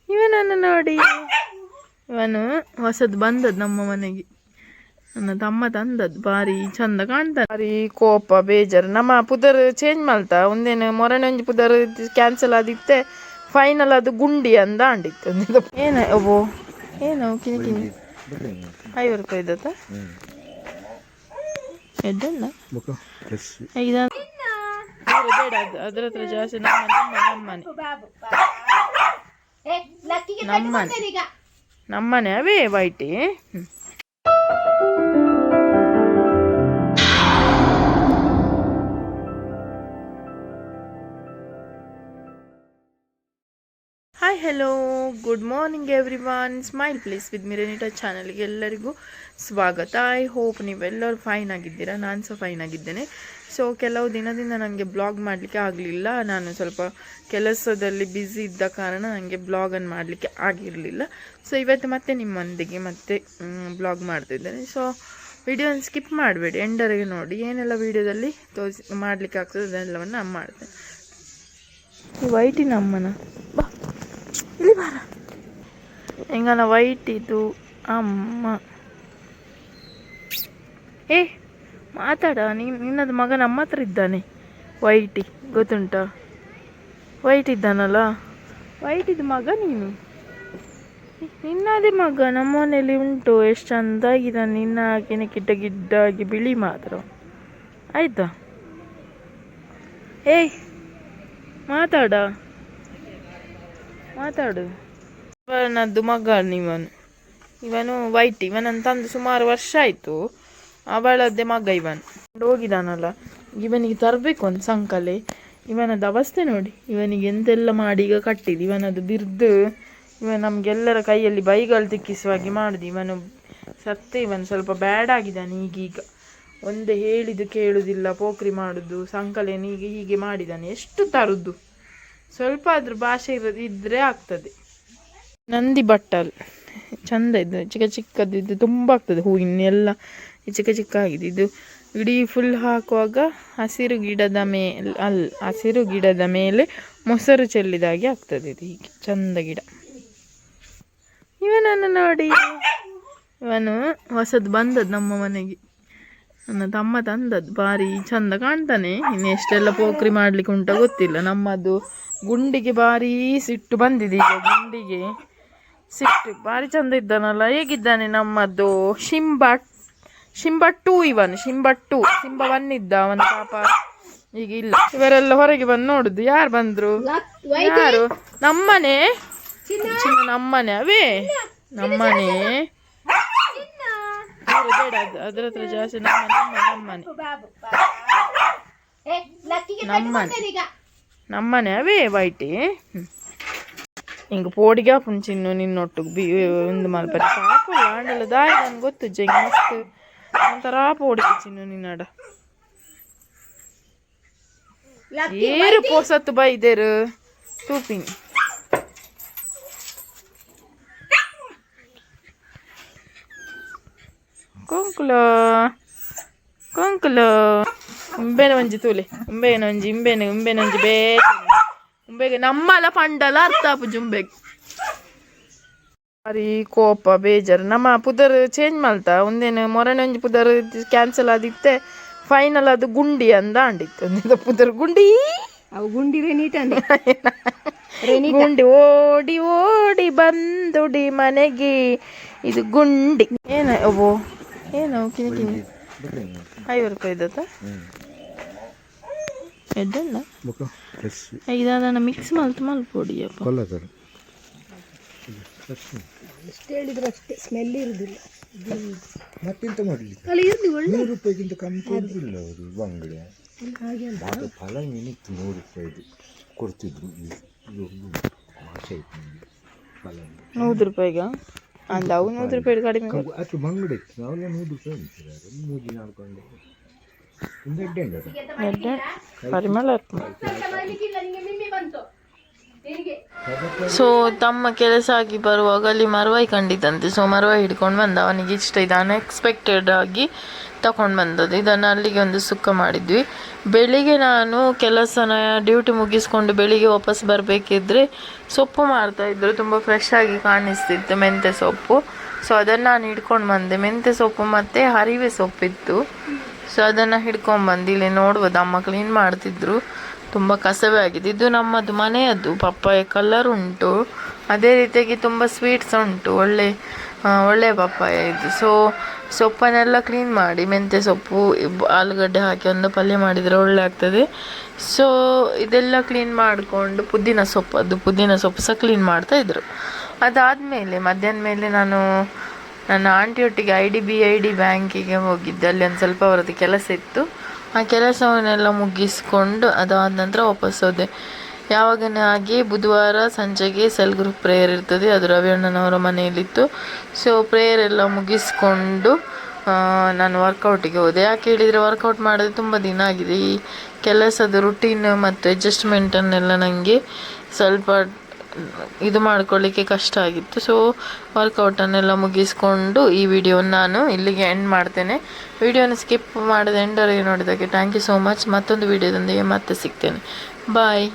ಇವನನ್ನು ನೋಡಿ, ಇವನು ಹೊಸದು ಬಂದದ್ದು ನಮ್ಮ ಮನೆಗೆ. ನನ್ನ ತಮ್ಮ ತಂದದ್ದು. ಭಾರಿ ಚಂದ ಕಾಣ್ತಾನೆ. ಭಾರಿ ಕೋಪ ಬೇಜಾರು. ನಮ್ಮ ಪುದರ್ ಚೇಂಜ್ ಮಾಡ್ತಾ ಒಂದೇನು ಮೊರನೆ ಒಂಜಿ ಪುದರ್ ಕ್ಯಾನ್ಸಲ್ ಆದಿತ್ತೆ, ಫೈನಲ್ ಅದು ಗುಂಡಿ ಅಂದ ಅಂಡಿತ್ತು. ಏನು ಅವು ಏನು ಕಿನಿ ಕಿನಿ 5 ರೂಪಾಯಿ ಇದ್ದತ್ತ ಎದ್ದಣ್ಣ ಈಗ ಬೇಡ, ಅದ್ರ ಹತ್ರ ಜಾಸ್ತಿ. ನಮ್ಮನೆ ಅವೇ ವೈಟಿ. Hi hello good morning everyone. Smile please with Miranita ಚಾನಲ್ಗೆ ಎಲ್ಲರಿಗೂ ಸ್ವಾಗತ. ಐ ಹೋಪ್ ನೀವೆಲ್ಲರೂ ಫೈನ್ ಆಗಿದ್ದೀರಾ. ನಾನು ಸಹ ಫೈನ್ ಆಗಿದ್ದೇನೆ. ಸೊ ಕೆಲವು ದಿನದಿಂದ ನನಗೆ ಬ್ಲಾಗ್ ಮಾಡಲಿಕ್ಕೆ ಆಗಲಿಲ್ಲ. ನಾನು ಸ್ವಲ್ಪ ಕೆಲಸದಲ್ಲಿ ಬ್ಯುಸಿ ಇದ್ದ ಕಾರಣ ನನಗೆ ಬ್ಲಾಗನ್ನು ಮಾಡಲಿಕ್ಕೆ ಆಗಿರಲಿಲ್ಲ. ಸೊ ಇವತ್ತು ಮತ್ತೆ ನಿಮ್ಮೊಂದಿಗೆ ಮತ್ತೆ ಬ್ಲಾಗ್ ಮಾಡ್ತಿದ್ದೇನೆ. ಸೊ ವಿಡಿಯೋನ ಸ್ಕಿಪ್ ಮಾಡಬೇಡಿ, ಎಂಡರಿಗೆ ನೋಡಿ. ಏನೆಲ್ಲ ವೀಡಿಯೋದಲ್ಲಿ ಮಾಡಲಿಕ್ಕೆ ಆಗ್ತದೆ ಅದೆಲ್ಲವನ್ನು ನಾನು ಮಾಡ್ತೇನೆ. ಈ ವೈಟಿನ ಅಮ್ಮನ ಬಾ ಇಲ್ಲಿ ಬಾರ. ಹೆಂಗನ ವೈಟ್ ಇದು ಅಮ್ಮ. ಏ ಮಾತಾಡ, ನಿನ್ನದು ಮಗ ನಮ್ಮ ಹತ್ರ ಇದ್ದಾನೆ. ವೈಟಿ ಗೊತ್ತುಂಟಾ? ವೈಟ್ ಇದ್ದಾನಲ್ಲ, ವೈಟ್ ಇದು ಮಗ. ನೀನು ನಿನ್ನದೇ ಮಗ. ನಮ್ಮ ಮನೇಲಿ ಉಂಟು. ಎಷ್ಟು ಚಂದಾಗಿದ್ದಾನೆ. ನಿನ್ನ ಹಾಕಿನ ಗಿಡ್ಡ ಗಿಡ್ಡಾಗಿ ಬಿಳಿ ಮಾತ್ರ. ಆಯ್ತಾ? ಏಯ್ ಮಾತಾಡ, ಮಾತಾಡು. ಇವನದ್ದು ಮಗ ಇವನು ವೈಟ್. ಇವನನ್ನು ತಂದು ಸುಮಾರು ವರ್ಷ ಆಯಿತು. ಅವಳದ್ದೇ ಮಗ ಇವನು. ಹೋಗಿದ್ದಾನಲ್ಲ, ಇವನಿಗೆ ತರಬೇಕು ಒಂದು ಸಂಕಲೆ. ಇವನದ್ದು ಅವಸ್ಥೆ ನೋಡಿ. ಇವನಿಗೆ ಎಂತೆಲ್ಲ ಮಾಡಿ ಈಗ ಕಟ್ಟಿದ್ದು. ಇವನದು ಬಿರ್ದು ನಮಗೆಲ್ಲರ ಕೈಯಲ್ಲಿ ಬೈಗಳು ತಿಕ್ಕಿಸುವಾಗಿ ಮಾಡುದು. ಇವನು ಸತ್ತೇ. ಇವನು ಸ್ವಲ್ಪ ಬ್ಯಾಡ್ ಆಗಿದ್ದಾನೆ ಈಗೀಗ. ಒಂದೇ ಹೇಳಿದ್ದು ಕೇಳುವುದಿಲ್ಲ, ಪೋಖ್ರಿ ಮಾಡುದು, ಸಂಕಲೆನೀಗ ಹೀಗೆ ಮಾಡಿದ್ದಾನೆ. ಎಷ್ಟು ತರುದು? ಸ್ವಲ್ಪ ಆದ್ರೂ ಭಾಷೆ ಇದ್ರೆ ಆಗ್ತದೆ. ನಂದಿ ಬಟ್ಟಲ್ ಚಂದ ಇದ್ದು, ಚಿಕ್ಕ ಚಿಕ್ಕದಿದ್ದು ತುಂಬ ಆಗ್ತದೆ. ಹೂವಿನೆಲ್ಲ ಚಿಕ್ಕ ಚಿಕ್ಕ ಆಗಿದೆ. ಇದು ಇಡೀ ಫುಲ್ ಹಾಕುವಾಗ ಹಸಿರು ಗಿಡದ ಮೇಲೆ ಮೊಸರು ಚೆಲ್ಲಿದಾಗೆ ಆಗ್ತದೆ. ಇದು ಹೀಗೆ ಚಂದ ಗಿಡ. ಇವನನ್ನು ನೋಡಿ, ಇವನು ಹೊಸದು ಬಂದದ್ದು ನಮ್ಮ ಮನೆಗೆ. ನನ್ನ ತಮ್ಮ ತಂದದ್ದು. ಭಾರಿ ಚಂದ ಕಾಣ್ತಾನೆ. ಇನ್ನು ಎಷ್ಟೆಲ್ಲ ಪೋಖ್ರಿ ಮಾಡ್ಲಿಕ್ಕೆ ಉಂಟ ಗೊತ್ತಿಲ್ಲ. ನಮ್ಮದು ಗುಂಡಿಗೆ ಭಾರಿ ಸಿಟ್ಟು ಬಂದಿದೆ ಈಗ. ಗುಂಡಿಗೆ ಸಿಟ್ಟು. ಭಾರಿ ಚಂದ ಇದ್ದಾನಲ್ಲ. ಹೇಗಿದ್ದಾನೆ ನಮ್ಮದು ಶಿಂಬಟ್ಟು. ಇವನು ಶಿಂಬಟ್ಟು. ಶಿಂಬ ಬಂದಿದ್ದ ಅವನ ಪಾಪ ಈಗ ಇಲ್ಲ. ಇವರೆಲ್ಲ ಹೊರಗೆ ಬಂದು ನೋಡುದು. ಯಾರು ಬಂದ್ರು? ಯಾರು? ನಮ್ಮನೆ ಚಿನ್ನ. ನಮ್ಮನೆ ಅವೇ ನಮ್ಮನೆ. ಬೇಡ, ಅದ್ರ ಹತ್ರ ಜಾಸ್ತಿ. ನಮ್ಮನೆ ಅವೇ ವೈಟಿ. ಹಿಂಗ ಪೋಡಿಗೆ ಪುಂಚಿನ್ನು ನಿನ್ನೊಟ್ಟು ಒಂದು ಮಲ್ಪರಿ ಪಾಪ ಆಂಡಲ ದಾಯಿ. ನನ್ಗೆ ಗೊತ್ತು ಜಂಗ್ ಮಸ್ತ್ ಒಂಥರ ಪೋಡಿಗೆ ಚಿನ್ನು ನಿನ್ನಡ. ಏರು ಪೋಸತ್ತು ಬೈದೇರು ತೂಪಿನಿ. ಕೊಂಕುಲು ಉಂಬೆನ ಒಂಜಿ ತೂಲೆ. ಉಂಬೆನೊಂಜಿ ಉಂಬೆಗೆ ನಮ್ಮಲ ಪಂಡಲ ಅರ್ಥಾಪು ಜುಂಬೆಗೆ. ಭಾರಿ ಕೋಪ ಬೇಜಾರು. ನಮ್ಮ ಪುದರ್ ಚೇಂಜ್ ಮಾಡ್ತಾ ಒಂದೇನು ಮೊರನೆ ಒಂಜಿ ಪುದರ್ ಕ್ಯಾನ್ಸಲ್ ಆದಿತ್ತೆ, ಫೈನಲ್ ಅದು ಗುಂಡಿ ಅಂದ ಅಂಡಿತ್ತು. ಪುದರ್ ಗುಂಡಿ ಗುಂಡಿ ಗುಂಡಿ ಓಡಿ ಓಡಿ ಬಂದುಡಿ ಮನೆಗೆ. ಇದು ಗುಂಡಿ. ಏನು ಅವು ಏನು ಕಿನಿ ಕಿನಿ 5 ರೂಪಾಯಿ ಇದ್ದತ್ತ ಎದ್ದಣ್ಣ. ಈಗ ಅದನ್ನು ಮಿಕ್ಸ್ ಮಲ್ಪೊಡಿ ಅಪ್ಪ. ಎಷ್ಟು ಹೇಳಿದ್ರು ಅಷ್ಟೇ, ಸ್ಮೆಲ್ ಇರುವುದಿಲ್ಲ. ಮತ್ತೆಂತ ಮಾಡಲಿಕ್ಕೆ 100 ರೂಪಾಯಿಗಿಂತ ಕಮ್ಮಿ ಕೊಡುದಿಲ್ಲ ಅವರು ಅಂಗಡಿ. ಹಾಗೆ ಫಲ ಏನಿತ್ತು 100 ರೂಪಾಯಿದು ಕೊಡ್ತಿದ್ರು. ಆಸೆ ಆಯ್ತು ಫಲ 100 ರೂಪಾಯಿಗ ಅಂದ. ಅವು 100 ರೂಪಾಯಿ ಕಡಿಮೆ ಅದು ಮಂಗಡಿ ಇತ್ತು. ಅವೆಲ್ಲ 100 ರೂಪಾಯಿ ಅಂತಾರೆ. 3 ನಾಲ್ಕೊಂಡು ಪರಿಮಳ. ಸೊ ತಮ್ಮ ಕೆಲಸ ಆಗಿ ಬರುವಾಗ ಅಲ್ಲಿ ಮರವಾಯಿ ಕಂಡಿದ್ದಂತೆ. ಸೊ ಮರವಾಯಿ ಹಿಡ್ಕೊಂಡು ಬಂದ, ಅವನಿಗೆ ಇಷ್ಟ ಇದು ಅನ್ಎಕ್ಸ್ಪೆಕ್ಟೆಡ್ ಆಗಿ ತಗೊಂಡು ಬಂದದ್ದು. ಇದನ್ನು ಅಲ್ಲಿಗೆ ಒಂದು ಸುಕ್ಕ ಮಾಡಿದ್ವಿ. ಬೆಳಿಗ್ಗೆ ನಾನು ಕೆಲಸನ ಡ್ಯೂಟಿ ಮುಗಿಸ್ಕೊಂಡು ಬೆಳಿಗ್ಗೆ ವಾಪಸ್ ಬರಬೇಕಿದ್ರೆ ಸೊಪ್ಪು ಮಾಡ್ತಾಯಿದ್ರು, ತುಂಬ ಫ್ರೆಶ್ ಆಗಿ ಕಾಣಿಸ್ತಿತ್ತು ಮೆಂತ್ಯ ಸೊಪ್ಪು. ಸೊ ಅದನ್ನು ನಾನು ಹಿಡ್ಕೊಂಡು ಬಂದೆ. ಮೆಂತ್ಯ ಸೊಪ್ಪು ಮತ್ತು ಹರಿವೆ ಸೊಪ್ಪಿತ್ತು. ಸೊ ಅದನ್ನು ಹಿಡ್ಕೊಂಡ್ಬಂದು ಇಲ್ಲಿ ನೋಡ್ಬೋದು ಅಮ್ಮ ಕ್ಲೀನ್ ಮಾಡ್ತಿದ್ರು. ತುಂಬ ಕಸವೇ ಆಗಿದೆ. ಇದು ನಮ್ಮದು ಮನೆಯದ್ದು ಪಪ್ಪಾಯ ಕಲರ್ ಉಂಟು, ಅದೇ ರೀತಿಯಾಗಿ ತುಂಬ ಸ್ವೀಟ್ಸ್ ಉಂಟು, ಒಳ್ಳೆ ಪಪ್ಪಾಯ ಇದು. ಸೊ ಸೊಪ್ಪನ್ನೆಲ್ಲ ಕ್ಲೀನ್ ಮಾಡಿ ಮೆಂತ್ಯ ಸೊಪ್ಪು ಆಲೂಗಡ್ಡೆ ಹಾಕಿ ಒಂದು ಪಲ್ಯ ಮಾಡಿದರೆ ಒಳ್ಳೆ ಆಗ್ತದೆ. ಸೊ ಇದೆಲ್ಲ ಕ್ಲೀನ್ ಮಾಡಿಕೊಂಡು ಪುದೀನ ಸೊಪ್ಪು ಸಹ ಕ್ಲೀನ್ ಮಾಡ್ತಾಯಿದ್ರು. ಅದಾದಮೇಲೆ ಮಧ್ಯಾಹ್ನ ಮೇಲೆ ನಾನು ನನ್ನ ಆಂಟಿಯೊಟ್ಟಿಗೆ IDBI ಬ್ಯಾಂಕಿಗೆ ಹೋಗಿದ್ದೆ. ಅಲ್ಲಿ ಒಂದು ಸ್ವಲ್ಪ ಅವರದ್ದು ಕೆಲಸ ಇತ್ತು. ಆ ಕೆಲಸವನ್ನೆಲ್ಲ ಮುಗಿಸ್ಕೊಂಡು ಅದಾದ ನಂತರ ವಾಪಸ್ ಹೋದೆ. ಯಾವಾಗನೇ ಹಾಗೆ ಬುಧವಾರ ಸಂಜೆಗೆ ಸೆಲ್ ಗ್ರೂಪ್ ಪ್ರೇಯರ್ ಇರ್ತದೆ, ಅದು ರವಿ ಅಣ್ಣನವರ ಮನೆಯಲ್ಲಿತ್ತು. ಸೊ ಪ್ರೇಯರ್ ಎಲ್ಲ ಮುಗಿಸ್ಕೊಂಡು ನಾನು ವರ್ಕೌಟಿಗೆ ಹೋದೆ. ಯಾಕೆ ಹೇಳಿದರೆ ವರ್ಕೌಟ್ ಮಾಡೋದು ತುಂಬ ದಿನ ಆಗಿದೆ. ಈ ಕೆಲಸದ ರುಟೀನ್ ಮತ್ತು ಅಡ್ಜಸ್ಟ್ಮೆಂಟನ್ನೆಲ್ಲ ನನಗೆ ಸ್ವಲ್ಪ ಇದು ಮಾಡ್ಕೊಳ್ಳಿಕ್ಕೆ ಕಷ್ಟ ಆಗಿತ್ತು. ಸೊ ವರ್ಕೌಟನ್ನೆಲ್ಲ ಮುಗಿಸ್ಕೊಂಡು ಈ ವಿಡಿಯೋನ ನಾನು ಇಲ್ಲಿಗೆ ಎಂಡ್ ಮಾಡ್ತೇನೆ. ವಿಡಿಯೋನ ಸ್ಕಿಪ್ ಮಾಡದೆ ಎಂಡವರೆಗೆ ನೋಡಿದ್ದಕ್ಕೆ ಥ್ಯಾಂಕ್ ಯು ಸೋ ಮಚ್. ಮತ್ತೊಂದು ವಿಡಿಯೋದೊಂದಿಗೆ ಮತ್ತೆ ಸಿಗ್ತೇನೆ. ಬಾಯ್.